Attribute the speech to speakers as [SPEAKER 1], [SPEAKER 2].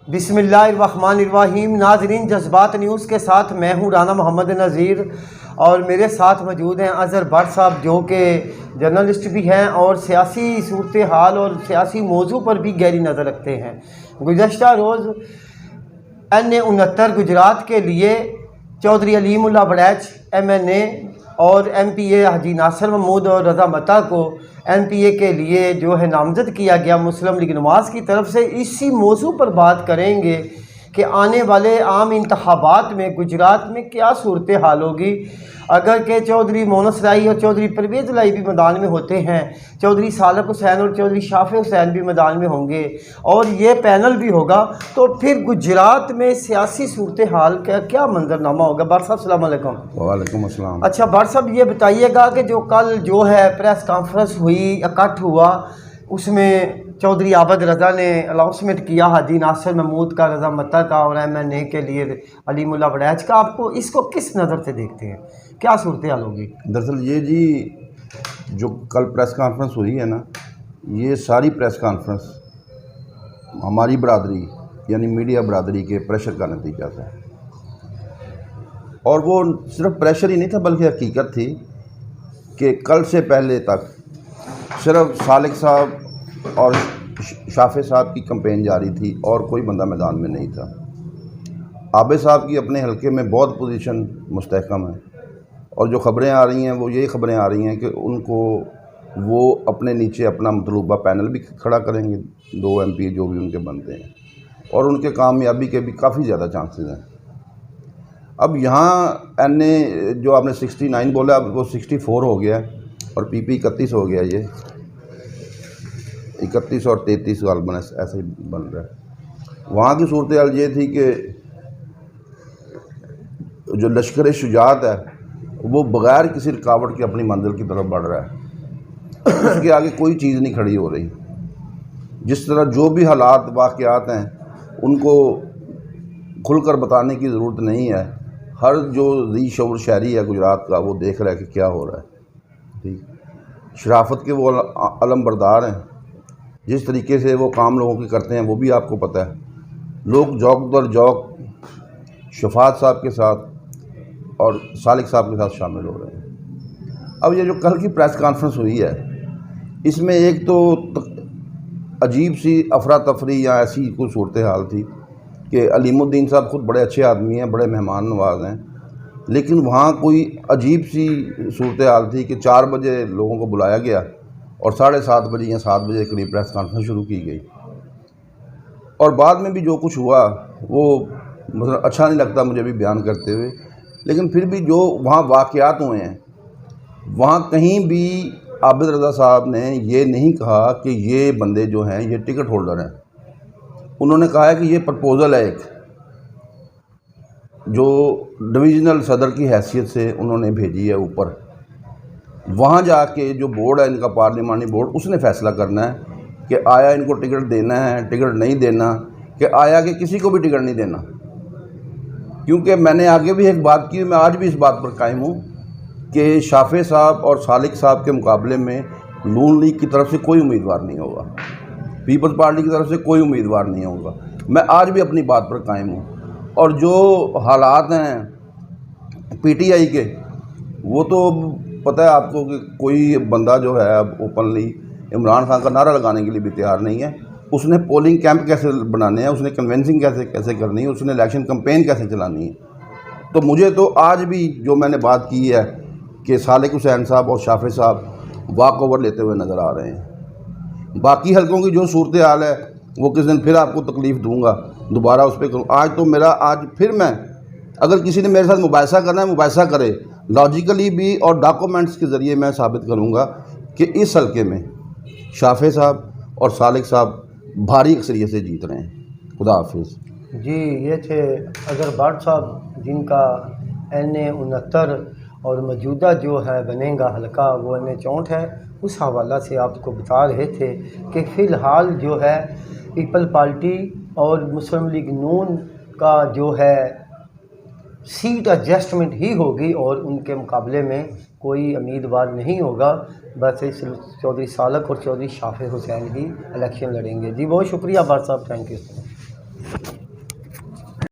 [SPEAKER 1] बिस्मिल्लाहिर्रहमानिर्रहीम। नाजरीन, जज्बात न्यूज़ के साथ मैं हूँ राना मोहम्मद नज़ीर और मेरे साथ मौजूद हैं अज़हर भट्ट साहब, जो कि जर्नलिस्ट भी हैं और सियासी सूरत हाल और सियासी मौजू पर भी गहरी नज़र रखते हैं। गुज़श्ता रोज़ NA-69 गुजरात के लिए चौधरी अलीमुल्लाह बड़ैच MNA और MPA हाजी नासिर महमूद और रज़ा मता को MPA के लिए जो है नामज़द किया गया मुस्लिम लीग नवाज़ की तरफ से। इसी मौजू पर बात करेंगे कि आने वाले आम इंतखाबात में गुजरात में क्या सूरत हाल होगी अगर के चौधरी मोहम्मद सराई और चौधरी परवेज़ लाई भी मैदान में होते हैं, चौधरी सालक हुसैन और चौधरी शाफे हुसैन भी मैदान में होंगे और ये पैनल भी होगा, तो फिर गुजरात में सियासी सूरत हाल का क्या मंजरनामा होगा। बार साहब अस्सलाम वालेकुम।
[SPEAKER 2] वालेकुम अस्सलाम।
[SPEAKER 1] अच्छा बार साहब, ये बताइएगा कि जो कल जो है प्रेस कॉन्फ्रेंस हुई, इकट्ठ हुआ, उसमें चौधरी आबद रज़ा ने अनाउंसमेंट किया हाजी नासिर महमूद का, रज़ा मता का और MNA के लिए अलीमुल्लाह बड़ैच का, आपको इसको किस नज़र से देखते हैं, क्या सूरत हाल होगी?
[SPEAKER 2] दरअसल ये जी जो कल प्रेस कॉन्फ्रेंस हुई है ना, ये सारी प्रेस कॉन्फ्रेंस हमारी बरादरी यानी मीडिया बरादरी के प्रेशर का नतीजा था। और वो सिर्फ प्रेशर ही नहीं था बल्कि हकीकत थी कि कल से पहले तक सिर्फ सालिक साहब और शाफे साहब की कैंपेन जारी थी और कोई बंदा मैदान में नहीं था। आबे साहब की अपने हलके में बहुत पोजीशन मुस्तहकम है और जो ख़बरें आ रही हैं वो ये खबरें आ रही हैं कि उनको वो अपने नीचे अपना मतलूबा पैनल भी खड़ा करेंगे, 2 MP जो भी उनके बनते हैं, और उनके कामयाबी के भी काफ़ी ज़्यादा चांसेस हैं। अब यहाँ NA जो आपने 69 बोला, अब वो 64 हो गया और PP 31 हो गया। ये 31 और 33 गालबन ऐसे ही बन रहा है। वहाँ की सूरत हाल ये थी कि जो लश्कर शुजात है वो बग़ैर किसी रुकावट के अपनी मंजिल की तरफ बढ़ रहा है। उसके आगे कोई चीज़ नहीं खड़ी हो रही। जिस तरह जो भी हालात वाक़यात हैं उनको खुलकर बताने की ज़रूरत नहीं है। हर जो ज़ी शऊर शहरी है गुजरात का वो देख रहा है कि क्या हो रहा है। ठीक, शराफत के वो अलम बरदार हैं। जिस तरीके से वो काम लोगों के करते हैं वो भी आपको पता है। लोग जौक दर जौक शफात साहब के साथ और सालिक साहब के साथ शामिल हो रहे हैं। अब ये जो कल की प्रेस कॉन्फ्रेंस हुई है, इसमें एक तो अजीब सी अफरा तफरी या ऐसी कोई सूरत हाल थी कि अलीमुद्दीन साहब ख़ुद बड़े अच्छे आदमी हैं, बड़े मेहमान नवाज हैं, लेकिन वहाँ कोई अजीब सी सूरत हाल थी कि 4 बजे लोगों को बुलाया गया और 7:30 बजे या 7 बजे करीब प्रेस कॉन्फ्रेंस शुरू की गई। और बाद में भी जो कुछ हुआ वो मतलब अच्छा नहीं लगता मुझे भी बयान करते हुए, लेकिन फिर भी जो वहाँ वाक़यात हुए हैं वहाँ कहीं भी आबिद रज़ा साहब ने ये नहीं कहा कि ये बंदे जो हैं ये टिकट होल्डर हैं। उन्होंने कहा है कि ये प्रपोज़ल है एक, जो डिवीज़नल सदर की हैसियत से उन्होंने भेजी है ऊपर। वहाँ जाके जो बोर्ड है इनका, पार्लिमानी बोर्ड, उसने फ़ैसला करना है कि आया इनको टिकट देना है, टिकट नहीं देना, कि आया कि किसी को भी टिकट नहीं देना। क्योंकि मैंने आगे भी एक बात की, मैं आज भी इस बात पर कायम हूँ कि शाफे साहब और सालिक साहब के मुकाबले में नून लीग की तरफ से कोई उम्मीदवार नहीं होगा, पीपल्स पार्टी की तरफ से कोई उम्मीदवार नहीं होगा। मैं आज भी अपनी बात पर कायम हूँ। और जो हालात हैं PTI के, वो तो पता है आपको कि कोई बंदा जो है अब ओपनली इमरान खान का नारा लगाने के लिए भी तैयार नहीं है। उसने पोलिंग कैंप कैसे बनाने हैं, उसने कन्वेंसिंग कैसे करनी है, उसने इलेक्शन कैंपेन कैसे चलानी है। तो मुझे तो आज भी जो मैंने बात की है कि सालिक हुसैन साहब और शाफे साहब वॉक ओवर लेते हुए नज़र आ रहे हैं। बाकी हल्कों की जो सूरत हाल है वो किस दिन फिर आपको तकलीफ़ दूंगा, दोबारा उस पर करूँ। आज तो मेरा आज फिर मैं, अगर किसी ने मेरे साथ मुबाहिसा करना है मुबाहिसा करे, लॉजिकली भी और डॉक्यूमेंट्स के ज़रिए मैं साबित करूँगा कि इस हल्के में शाफे साहब और सालिक साहब भारी अक्सरियत से जीत रहे हैं। खुदा हाफिज़।
[SPEAKER 1] जी, ये थे अज़हर भट्ट साहब, जिनका NA-69 और मौजूदा जो है बनेगा हल्का वो NA-64 है। उस हवाला से आपको बता रहे थे कि फ़िलहाल जो है पीपल पार्टी और मुस्लिम लीग नून का जो है सीट एडजस्टमेंट ही होगी और उनके मुकाबले में कोई उम्मीदवार नहीं होगा। बस इस चौधरी सालक और चौधरी शाफे हुसैन ही इलेक्शन लड़ेंगे। जी बहुत शुक्रिया भाट साहब, थैंक यू।